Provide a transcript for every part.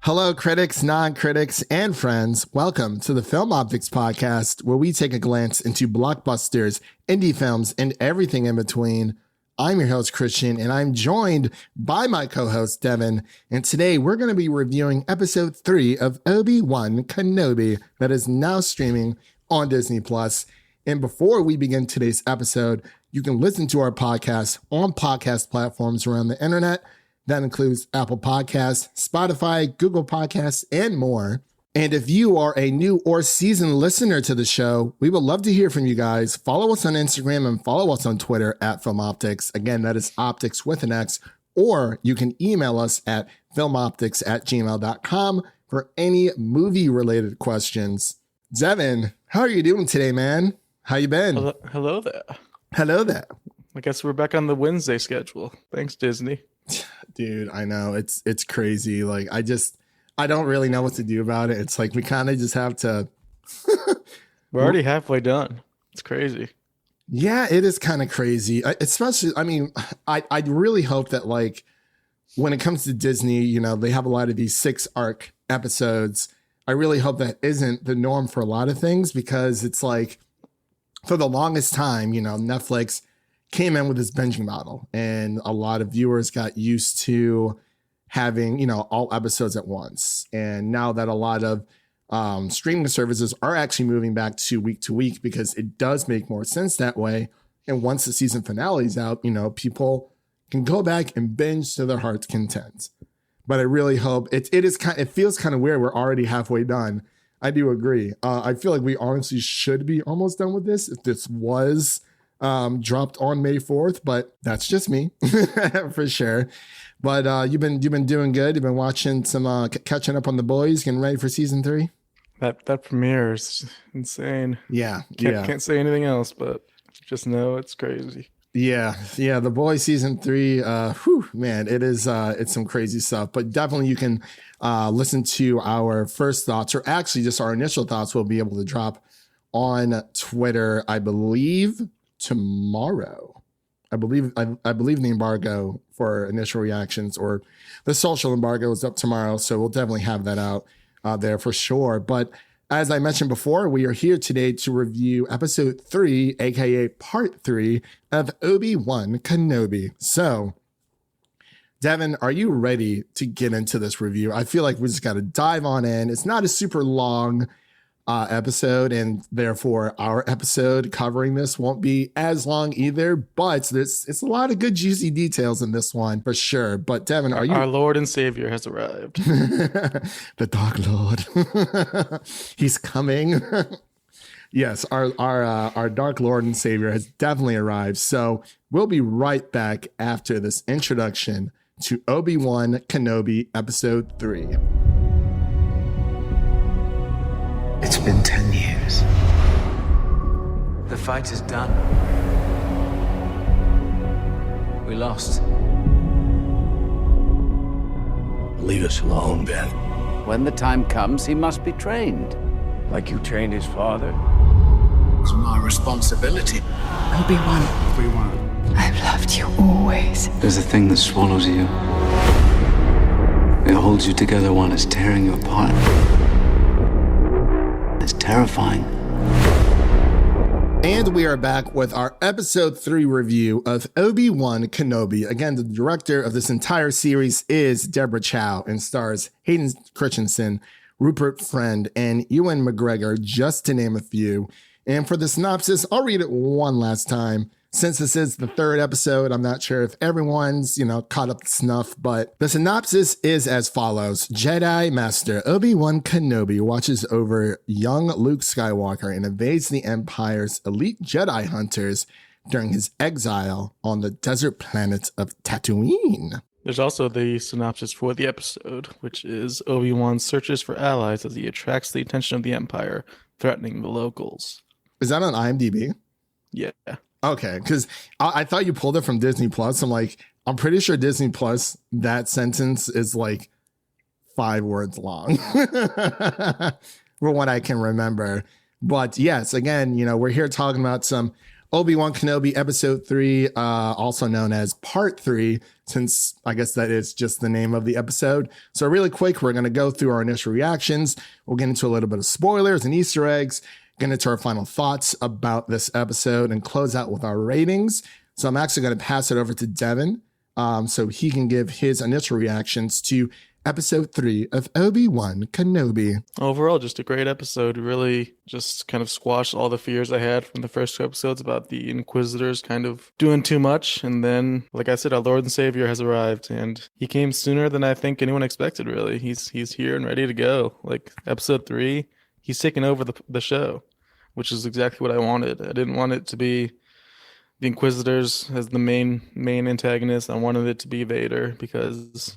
Hello, critics, non-critics, and friends. Welcome to the Film Optix podcast, where we take a glance into blockbusters, indie films, and everything in between. I'm your host, Christian, and I'm joined by my co-host, Devin. And today we're going to be reviewing episode 3 of Obi-Wan Kenobi that is now streaming on Disney+. And before we begin today's episode, you can listen to our podcast on podcast platforms around the internet. That includes Apple Podcasts, Spotify, Google Podcasts, and more. And if you are a new or seasoned listener to the show, we would love to hear from you guys. Follow us on Instagram and follow us on Twitter at FilmOptix. Again, that is Optix with an X. Or you can email us at filmoptix@gmail.com for any movie-related questions. Devin, how are you doing today, man? How you been? Hello there. Hello there. I guess we're back on the Wednesday schedule. Thanks, Disney. Dude, I know it's crazy. Like, I don't really know what to do about it. It's like we kind of just have to. We're already halfway done. It's crazy. Yeah, it is kind of crazy. Especially, I mean, I really hope that, like, when it comes to Disney, you know, they have a lot of these 6-arc episodes. I really hope that isn't the norm for a lot of things, because it's like, for the longest time, you know, Netflix came in with this binging model, and a lot of viewers got used to having, you know, all episodes at once. And now that a lot of streaming services are actually moving back to week, because it does make more sense that way. And once the season finale is out, you know, people can go back and binge to their heart's content. But I really hope it feels kind of weird. We're already halfway done. I do agree. I feel like we honestly should be almost done with this if this was dropped on May 4th, but that's just me for sure. But you've been doing good. You've been watching some catching up on The Boys, getting ready for season 3. That premiere is insane. Yeah, Can't say anything else, but just know it's crazy. Yeah. The Boys season 3. Man, it is. It's some crazy stuff. But definitely, you can listen to our first thoughts, or actually just our initial thoughts. We'll be able to drop on Twitter, I believe, tomorrow. I believe the embargo for initial reactions, or the social embargo, is up tomorrow, so we'll definitely have that out there for sure. But as I mentioned before, we are here today to review episode 3, aka part 3 of Obi-Wan Kenobi. So, Devin, are you ready to get into this review? I feel like we just got to dive on in. It's not a super long episode, and therefore our episode covering this won't be as long either, but it's a lot of good juicy details in this one for sure. But Devin, are you— Our Lord and Savior has arrived. The Dark Lord. He's coming. Yes, our Dark Lord and Savior has definitely arrived. So we'll be right back after this introduction to Obi-Wan Kenobi episode 3. It's been 10 years. The fight is done. We lost. Leave us alone, Ben. When the time comes, he must be trained. Like you trained his father? It's my responsibility. Obi-Wan, I've loved you always. There's a thing that swallows you. It holds you together when it's tearing you apart. It's terrifying. And we are back with our episode 3 review of Obi-Wan Kenobi. Again, the director of this entire series is Deborah Chow, and stars Hayden Christensen, Rupert Friend, and Ewan McGregor, just to name a few. And for the synopsis, I'll read it one last time. Since this is the 3rd episode, I'm not sure if everyone's, caught up to snuff, but the synopsis is as follows. Jedi Master Obi-Wan Kenobi watches over young Luke Skywalker and evades the Empire's elite Jedi hunters during his exile on the desert planet of Tatooine. There's also the synopsis for the episode, which is Obi-Wan searches for allies as he attracts the attention of the Empire, threatening the locals. Is that on IMDb? Yeah. Okay, because I thought you pulled it from Disney Plus. I'm pretty sure Disney Plus, that sentence is like 5 words long from what I can remember. But yes, again, we're here talking about some Obi-Wan Kenobi Episode 3, also known as Part 3, since I guess that is just the name of the episode. So really quick, we're going to go through our initial reactions. We'll get into a little bit of spoilers and Easter eggs, get into our final thoughts about this episode, and close out with our ratings. So I'm actually going to pass it over to Devin so he can give his initial reactions to Episode 3 of Obi-Wan Kenobi. Overall, just a great episode. Really just kind of squashed all the fears I had from the first 2 episodes about the Inquisitors kind of doing too much. And then, like I said, our Lord and Savior has arrived, and he came sooner than I think anyone expected, really. He's here and ready to go. Like Episode 3, he's taking over the show, which is exactly what I wanted. I didn't want it to be the Inquisitors as the main antagonist. I wanted it to be Vader because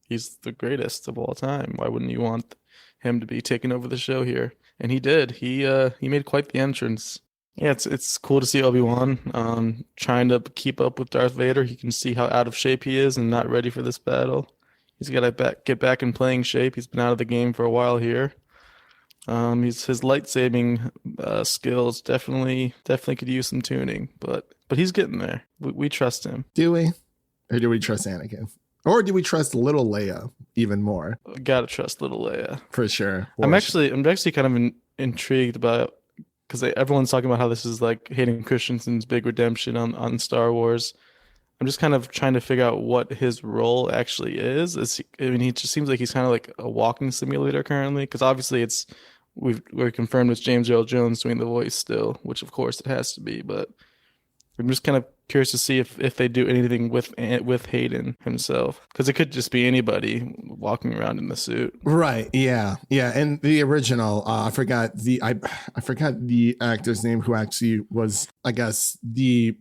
he's the greatest of all time. Why wouldn't you want him to be taking over the show here? And he did. He made quite the entrance. Yeah, it's cool to see Obi-Wan trying to keep up with Darth Vader. He can see how out of shape he is and not ready for this battle. He's got to get back in playing shape. He's been out of the game for a while here. His lightsabing skills definitely could use some tuning, but he's getting there. We trust him. Do we? Or do we trust Anakin? Or do we trust little Leia even more? Gotta trust little Leia for sure. I'm actually kind of intrigued about, because everyone's talking about how this is like Hayden Christensen's big redemption on Star Wars. I'm just kind of trying to figure out what his role actually is. He just seems like he's kind of like a walking simulator currently, because obviously we're confirmed it's James Earl Jones doing the voice still, which of course it has to be, but I'm just kind of curious to see if they do anything with Hayden himself, because it could just be anybody walking around in the suit. Right. Yeah. And the original, I forgot the actor's name who actually was, I guess,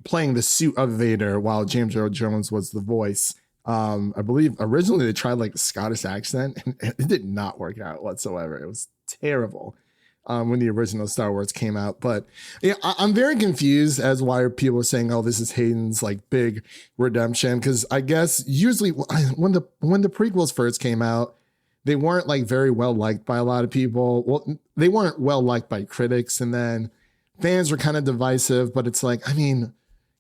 playing the suit of Vader while James Earl Jones was the voice. I believe originally they tried like a Scottish accent, and it did not work out whatsoever. It was terrible. When the original Star Wars came out. But yeah, I'm very confused as why people are saying, oh, this is Hayden's like big redemption. Because I guess usually when the prequels first came out, they weren't like very well liked by a lot of people. Well, they weren't well liked by critics, and then fans were kind of divisive. But it's like, I mean,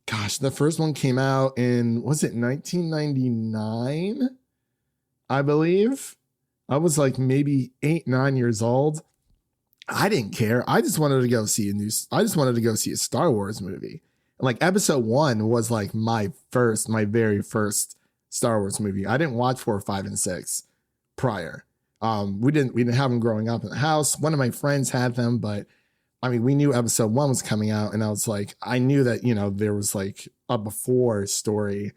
gosh, the first one came out in, was it 1999? I believe. I was like maybe 8-9 years old. I didn't care. I just wanted to go see a Star Wars movie. Like Episode 1 was like my very first Star Wars movie. I didn't watch 4, 5, and 6 prior. We didn't have them growing up in the house. One of my friends had them, but I mean, we knew Episode 1 was coming out, and I was like, I knew that, there was like a before story,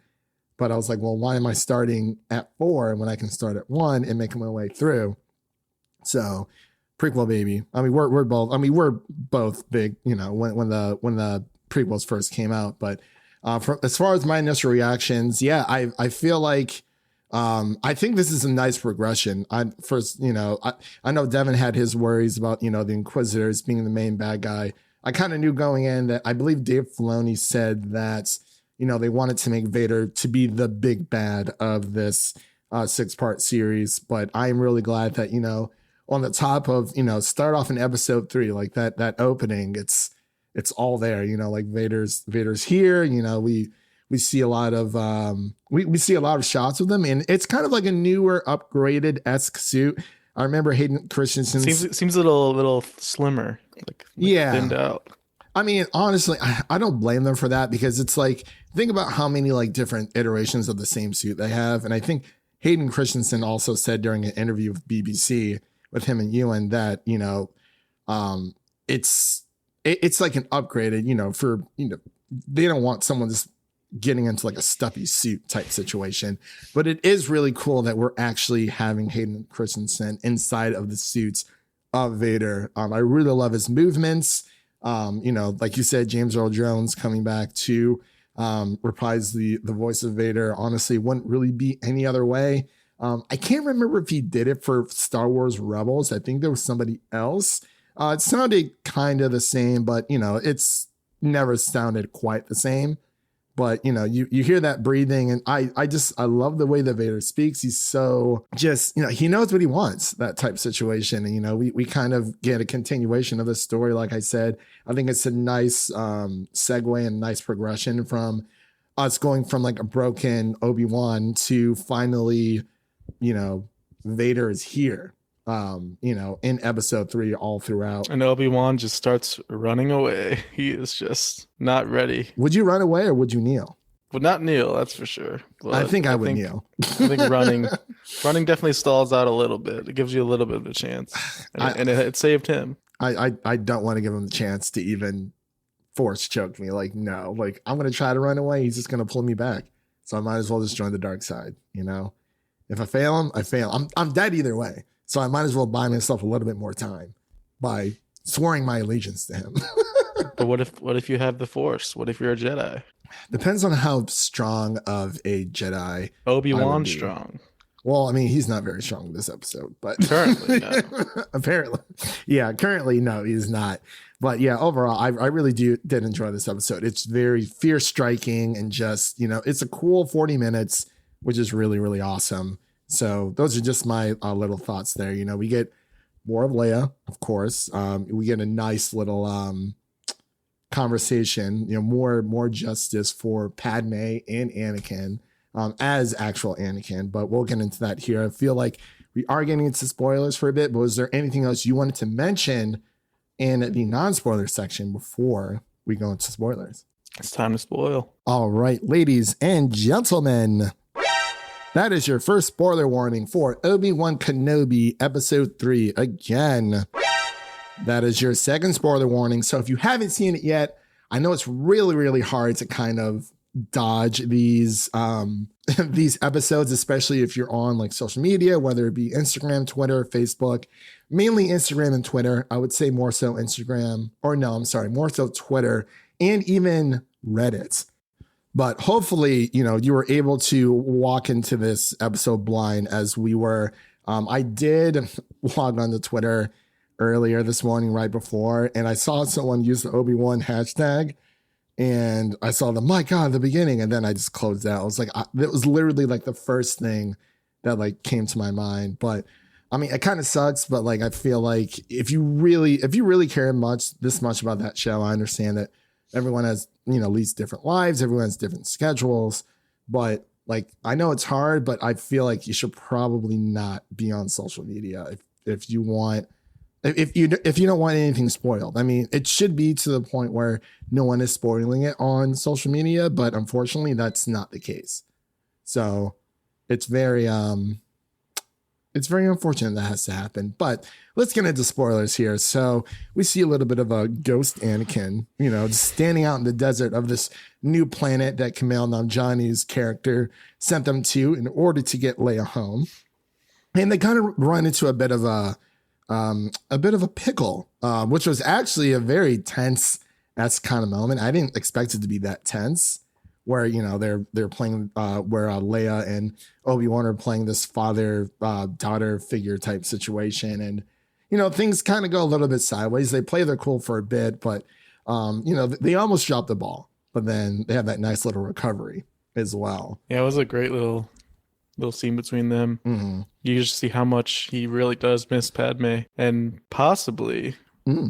but I was like, well, why am I starting at 4 when I can start at 1 and make my way through? So prequel baby. I mean, we're both big, when the prequels first came out. But as far as my initial reactions, yeah, I feel like I think this is a nice progression. I know Devin had his worries about the Inquisitors being the main bad guy. I kind of knew going in that I believe Dave Filoni said that they wanted to make Vader to be the big bad of this 6-part series. But I'm really glad that on the top of, start off in Episode 3, like that opening, it's all there, like Vader's here, we see a lot of we see a lot of shots of them, and it's kind of like a newer upgraded-esque suit. I remember Hayden Christensen seems a little slimmer, like thinned out. I mean, honestly, I don't blame them for that, because it's like, think about how many like different iterations of the same suit they have. And I think Hayden Christensen also said during an interview with BBC with him and Ewan that, it's like an upgraded, for, they don't want someone just getting into like a stuffy suit type situation. But it is really cool that we're actually having Hayden Christensen inside of the suits of Vader. I really love his movements. Like you said, James Earl Jones coming back to reprise the voice of Vader. Honestly, wouldn't really be any other way. I can't remember if he did it for Star Wars Rebels. I think there was somebody else. It sounded kind of the same, but it's never sounded quite the same. But, you hear that breathing, and I love the way that Vader speaks. He's so just, he knows what he wants, that type of situation. And, we kind of get a continuation of the story. Like I said, I think it's a nice segue and nice progression from us going from like a broken Obi-Wan to finally, Vader is here, in episode 3 all throughout. And Obi-Wan just starts running away. He is just not ready. Would you run away or would you kneel? Would not kneel, that's for sure. But I think I would kneel. I think running definitely stalls out a little bit. It gives you a little bit of a chance. And it saved him. I don't want to give him the chance to even force choke me. Like, no, like I'm going to try to run away. He's just going to pull me back. So I might as well just join the dark side. If I fail him, I fail. I'm dead either way. So I might as well buy myself a little bit more time by swearing my allegiance to him. But what if you have the Force? What if you're a Jedi? Depends on how strong of a Jedi. Obi-Wan strong. Well, I mean, he's not very strong in this episode, but currently, no. Apparently. Yeah, currently, no, he's not. But yeah, overall, I really did enjoy this episode. It's very fear-striking and just, it's a cool 40 minutes, which is really, really awesome. So those are just my little thoughts there. We get more of Leia, of course. We get a nice little conversation, more justice for Padme and Anakin as actual Anakin. But we'll get into that here. I feel like we are getting into spoilers for a bit, but was there anything else you wanted to mention in the non-spoiler section before we go into spoilers? It's time to spoil. All right, ladies and gentlemen, that is your first spoiler warning for Obi-Wan Kenobi episode 3. Again, that is your second spoiler warning. So if you haven't seen it yet, I know it's really, really hard to kind of dodge these these episodes, especially if you're on like social media, whether it be Instagram, Twitter, Facebook, mainly Instagram and Twitter. I would say more so Instagram, or no, I'm sorry, more so Twitter and even Reddit. But hopefully, you were able to walk into this episode blind as we were. I did log on to Twitter earlier this morning, right before, and I saw someone use the Obi-Wan hashtag, and I saw my God, the beginning, and then I just closed out. I was like, it was literally like the first thing that like came to my mind. But I mean, it kind of sucks, but like I feel like if you really care this much about that show, I understand that everyone has leads different lives, everyone has different schedules, but like I know it's hard, but I feel like you should probably not be on social media if you don't want anything spoiled. I mean, it should be to the point where no one is spoiling it on social media, but unfortunately that's not the case. So it's very unfortunate that has to happen. But let's get into spoilers here. So we see a little bit of a ghost Anakin, just standing out in the desert of this new planet that Kumail Nanjiani's character sent them to in order to get Leia home. And they kind of run into a bit of a pickle, which was actually a very tense-esque kind of moment. I didn't expect it to be that tense, where they're playing where Leia and Obi-Wan are playing this father daughter figure type situation, and things kind of go a little bit sideways. They play their cool for a bit, but they almost dropped the ball, but then they have that nice little recovery as well. Yeah, it was a great little scene between them. Mm-hmm. You just see how much he really does miss Padme, and possibly,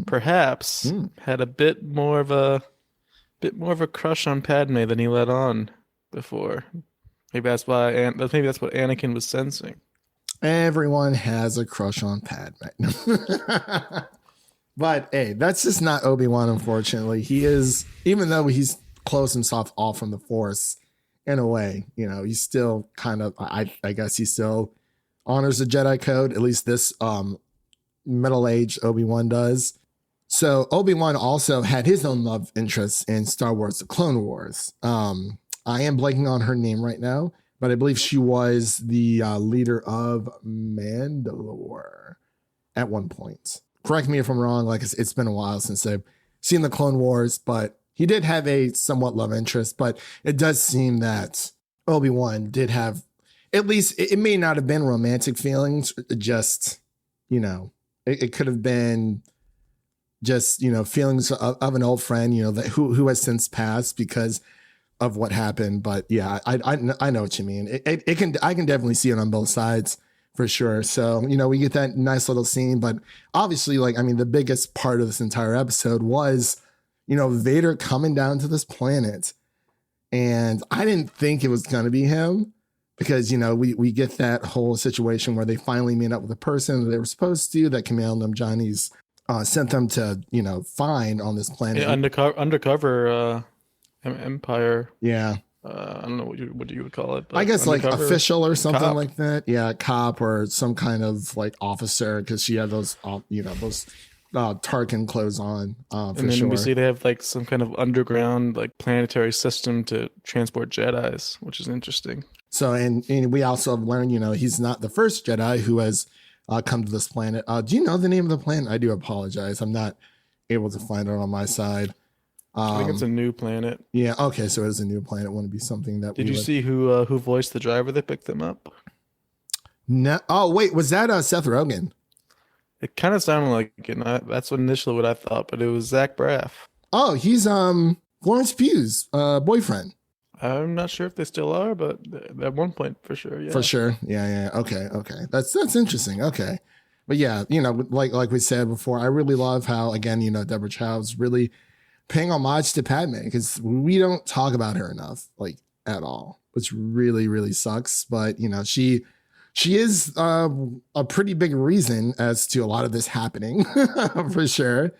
perhaps, had a bit more of a crush on Padme than he let on before. Maybe that's what Anakin was sensing. Everyone has a crush on Padme. But hey, that's just not Obi-Wan, unfortunately. He is, even though he's closed himself off from the Force in a way, he's still kind of, I guess he still honors the Jedi code, at least this middle-aged Obi-Wan does. So Obi-Wan also had his own love interests in Star Wars: The Clone Wars. I am blanking on her name right now, but I believe she was the leader of Mandalore at one point. Correct me if I'm wrong. Like it's been a while since I've seen The Clone Wars, but he did have a somewhat love interest. But it does seem that Obi-Wan did have, at least it may not have been romantic feelings, just, it could have been just, feelings of an old friend, that who has since passed, because of what happened. But yeah, I know what you mean. I can definitely see it on both sides for sure. So, we get that nice little scene, but obviously, like, I mean, the biggest part of this entire episode was, Vader coming down to this planet. And I didn't think it was going to be him because, we get that whole situation where they finally meet up with the person that they were supposed to, that Kamal Namjani's sent them to, find on this planet. Yeah, undercover Empire. Yeah. I don't know what you would call it. But I guess like official or something cop. like that. Yeah, cop or some kind of like officer, because she had those, those Tarkin clothes on. And then we see they have like some kind of underground like planetary system to transport Jedis, which is interesting. So, and we also have learned, he's not the first Jedi who has come to this planet. Do you know the name of the planet? I do apologize. I'm not able to find it on my side. I think it's a new planet. Yeah. Okay. So it is a new planet. It wouldn't be something that. Did you see who voiced the driver that picked them up? No. Oh wait, was that Seth Rogen? It kind of sounded like it. That's initially what I thought, but it was Zach Braff. Oh, he's Florence Pugh's boyfriend. I'm not sure if they still are, but at one point for sure. Yeah. For sure. Yeah. Okay. That's interesting. Okay. But yeah, like we said before, I really love how, again, Deborah Chow's really paying homage to Padme, because we don't talk about her enough, like at all, which really, really sucks. But, she is a pretty big reason as to a lot of this happening for sure.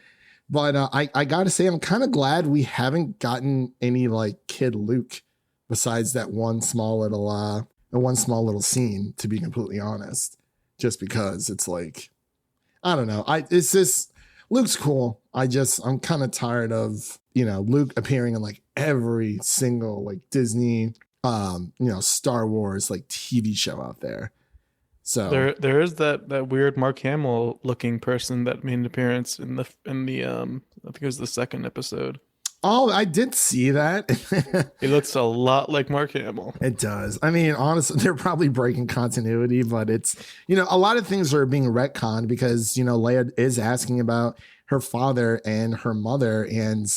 But I got to say, I'm kind of glad we haven't gotten any like kid Luke besides that one small little scene, to be completely honest, just because it's like, I don't know. It's just, Luke's cool. I'm kind of tired of, Luke appearing in like every single like Disney, Star Wars like TV show out there. So there is that weird Mark Hamill looking person that made an appearance in the I think it was the second episode. Oh, I did see that. It looks a lot like Mark Hamill. It does. I mean, honestly, they're probably breaking continuity, but it's, a lot of things are being retconned because, Leia is asking about her father and her mother. And,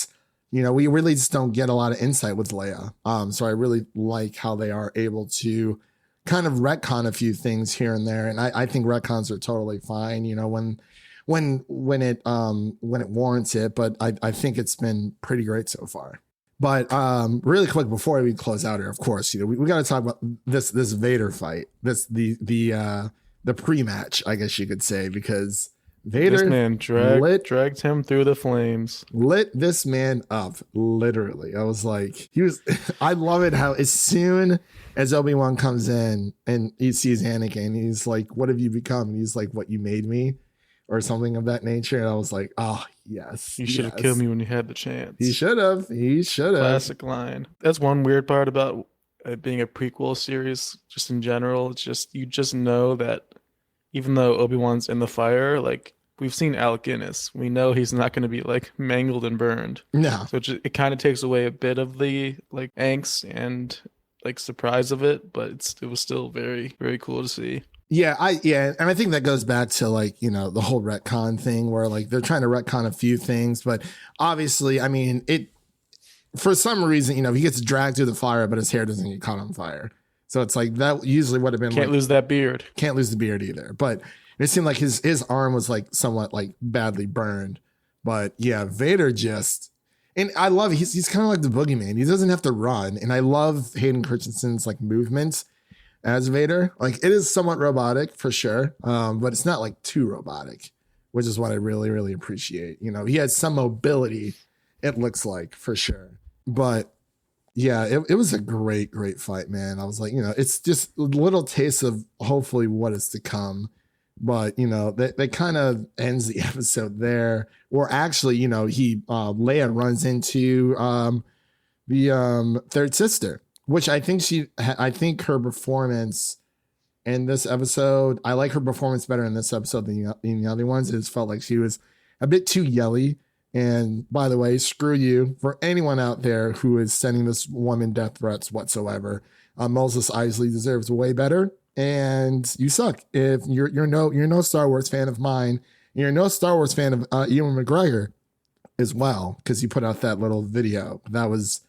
we really just don't get a lot of insight with Leia. So I really like how they are able to kind of retcon a few things here and there. And I think retcons are totally fine, when it warrants it, but I think it's been pretty great so far. But really quick before we close out here, of course, we got to talk about this Vader fight, the pre-match, I guess you could say, because Vader, this man dragged him through the flames, lit this man up, literally. I was like, I love it how as soon as Obi-Wan comes in and he sees Anakin, he's like, "What have you become?" And he's like, "What, you made me?" Or something of that nature. And I was like, oh, yes. You should have killed me when you had the chance. He should have. Classic line. That's one weird part about it being a prequel series, just in general. It's just, you just know that even though Obi-Wan's in the fire, like, we've seen Alec Guinness. We know he's not going to be, like, mangled and burned. No. So it kind of takes away a bit of the, like, angst and, like, surprise of it. But it was still very, very cool to see. Yeah, and I think that goes back to like, the whole retcon thing where like they're trying to retcon a few things, but obviously, I mean, it for some reason, he gets dragged through the fire, but his hair doesn't get caught on fire. So it's like that usually would have been can't lose that beard. Can't lose the beard either. But it seemed like his arm was like somewhat like badly burned. But yeah, Vader just, and I love it. He's kind of like the boogeyman. He doesn't have to run, and I love Hayden Christensen's like movements as Vader. Like, it is somewhat robotic for sure, but it's not like too robotic, which is what I really, really appreciate. He has some mobility, it looks like, for sure. But yeah, it was a great, great fight, man. I was like, it's just a little taste of hopefully what is to come. But, that kind of ends the episode there. Or actually, Leia runs into the third sister, which I think her performance in this episode, I like her performance better in this episode than the other ones. It just felt like she was a bit too yelly. And by the way, screw you for anyone out there who is sending this woman death threats whatsoever. Moses Eisley deserves way better, and you suck. If you're no Star Wars fan of mine, you're no Star Wars fan of Ewan McGregor as well, because he put out that little video that was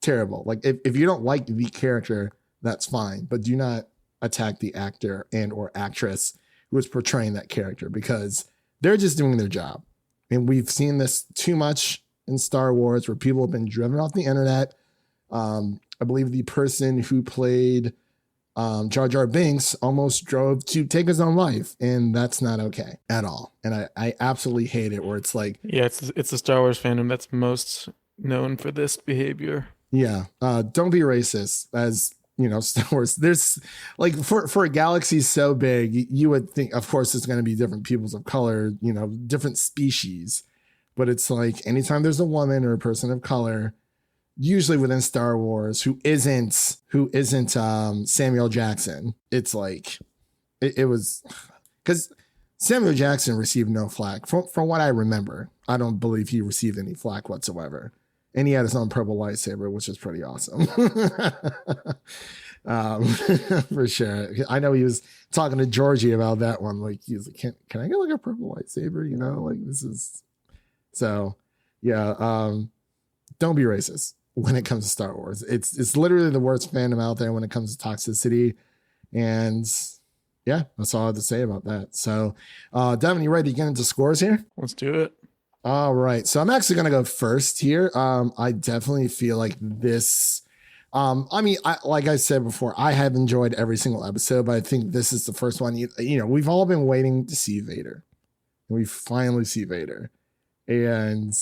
terrible. Like if you don't like the character, that's fine, but do not attack the actor and or actress who is portraying that character, because they're just doing their job. And we've seen this too much in Star Wars, where people have been driven off the internet. I believe the person who played Jar Jar Binks almost drove to take his own life, and that's not okay at all. And I absolutely hate it, where it's like, Yeah, it's the Star Wars fandom that's most known for this behavior. yeah, don't be racist. As you know, Star Wars, there's like for a galaxy so big, you would think, of course, it's going to be different peoples of color, you know, different species. But it's like anytime there's a woman or a person of color, usually within Star Wars, who isn't Samuel Jackson, it's like it was, because Samuel Jackson received no flack from what I remember. I don't believe he received any flack whatsoever. And he had his own purple lightsaber, which is pretty awesome. For sure. I know he was talking to Georgie about that one. Like, he was like, can I get like a purple lightsaber? You know, like this is, so yeah. Don't be racist when it comes to Star Wars. It's literally the worst fandom out there when it comes to toxicity. And yeah, that's all I have to say about that. So, Devin, you ready to get into scores here? Let's do it. All right. So I'm actually going to go first here. I definitely feel like this, like I said before, I have enjoyed every single episode, but I think this is the first one, you know, we've all been waiting to see Vader, and we finally see Vader, and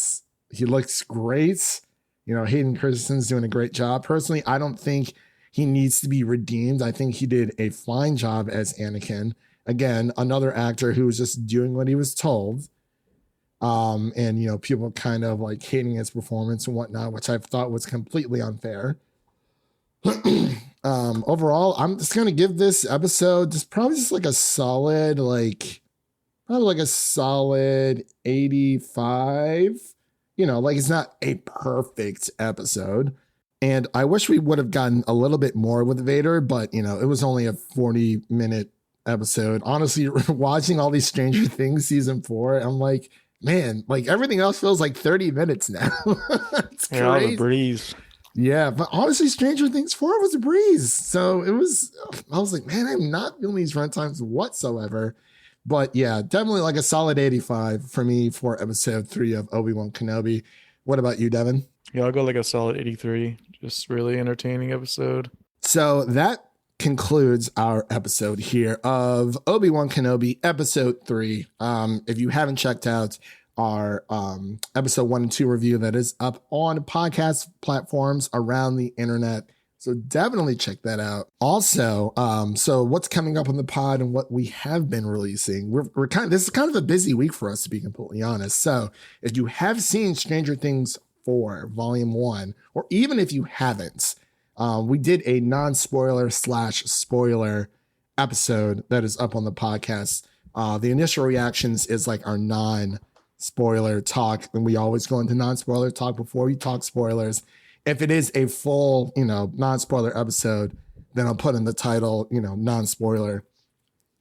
he looks great. You know, Hayden Christensen's doing a great job. Personally, I don't think he needs to be redeemed. I think he did a fine job as Anakin. Again, another actor who was just doing what he was told. And, you know, people kind of like hating his performance and whatnot, which I thought was completely unfair. Overall, I'm just going to give this episode probably like a solid, probably like a solid 85. You know, like it's not a perfect episode. And I wish we would have gotten a little bit more with Vader, but, you know, it was only a 40-minute episode. Honestly, watching all these Stranger Things season 4, I'm like, man, like everything else feels like 30 minutes now. It's Yeah, crazy. the breeze. Yeah, but honestly, Stranger Things 4 was a breeze. So I was like, man, I'm not feeling these runtimes whatsoever. But yeah, definitely like a solid 85 for me for episode 3 of Obi-Wan Kenobi. What about you, Devin? Yeah, I'll go like a solid 83. Just really entertaining episode. So that concludes our episode here of Obi-Wan Kenobi episode 3. If you haven't checked out our episode 1 and 2 review, that is up on podcast platforms around the internet, so definitely check that out. Also, so what's coming up on the pod and what we have been releasing, this is kind of a busy week for us, to be completely honest. So if you have seen Stranger Things 4 volume 1, or even if you haven't, we did a non-spoiler / spoiler episode that is up on the podcast. The initial reactions is like our non-spoiler talk, and we always go into non-spoiler talk before we talk spoilers. If it is a full, you know, non-spoiler episode, then I'll put in the title, you know, non-spoiler.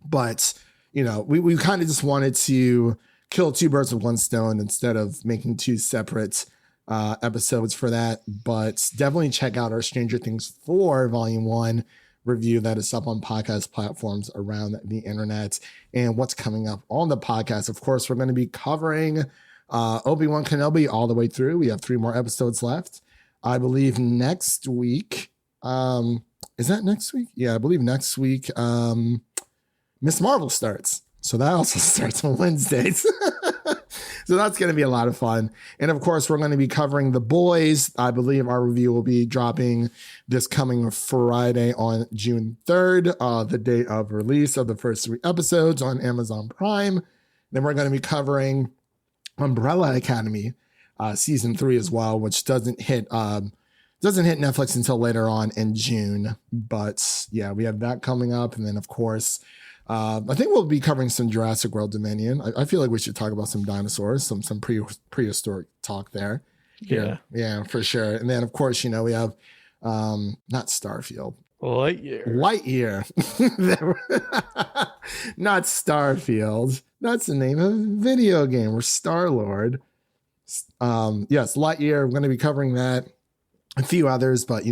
But, you know, we kind of just wanted to kill two birds with one stone instead of making two separate episodes for that. But definitely check out our Stranger Things 4 Volume 1 review that is up on podcast platforms around the internet. And what's coming up on the podcast, of course, we're going to be covering Obi-Wan Kenobi all the way through. We have 3 more episodes left. I believe next week, is that next week? Yeah, I believe next week, Miss Marvel starts. So that also starts on Wednesdays. So that's going to be a lot of fun. And of course, we're going to be covering The Boys. I believe our review will be dropping this coming Friday on June 3rd, the day of release of the first 3 episodes on Amazon Prime. Then we're going to be covering Umbrella Academy season 3 as well, which doesn't hit Netflix until later on in June. But yeah, we have that coming up. And then of course, I think we'll be covering some Jurassic World Dominion. I feel like we should talk about some dinosaurs, some prehistoric talk there. Yeah, for sure. And then of course, you know, we have not Starfield. Lightyear. Not Starfield. That's the name of a video game. We're Star-Lord. Yes, Lightyear. We're going to be covering that. a few others, but,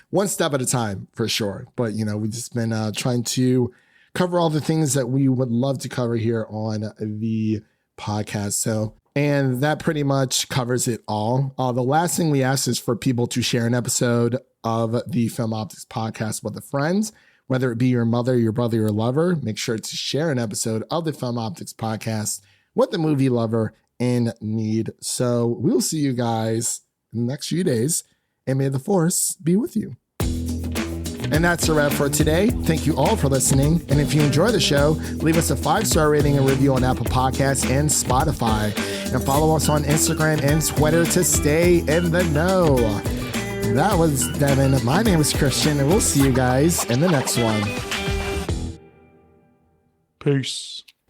one step at a time for sure. But, we've just been trying to cover all the things that we would love to cover here on the podcast. So, and that pretty much covers it all. The last thing we ask is for people to share an episode of the Film Optix podcast with a friend, whether it be your mother, your brother, your lover. Make sure to share an episode of the Film Optix podcast with the movie lover in need. So we'll see you guys in the next few days, and may the Force be with you. And that's a wrap for today. Thank you all for listening. And if you enjoy the show, leave us a 5-star rating and review on Apple Podcasts and Spotify. And follow us on Instagram and Twitter to stay in the know. That was Devin. My name is Christian, and we'll see you guys in the next one. Peace.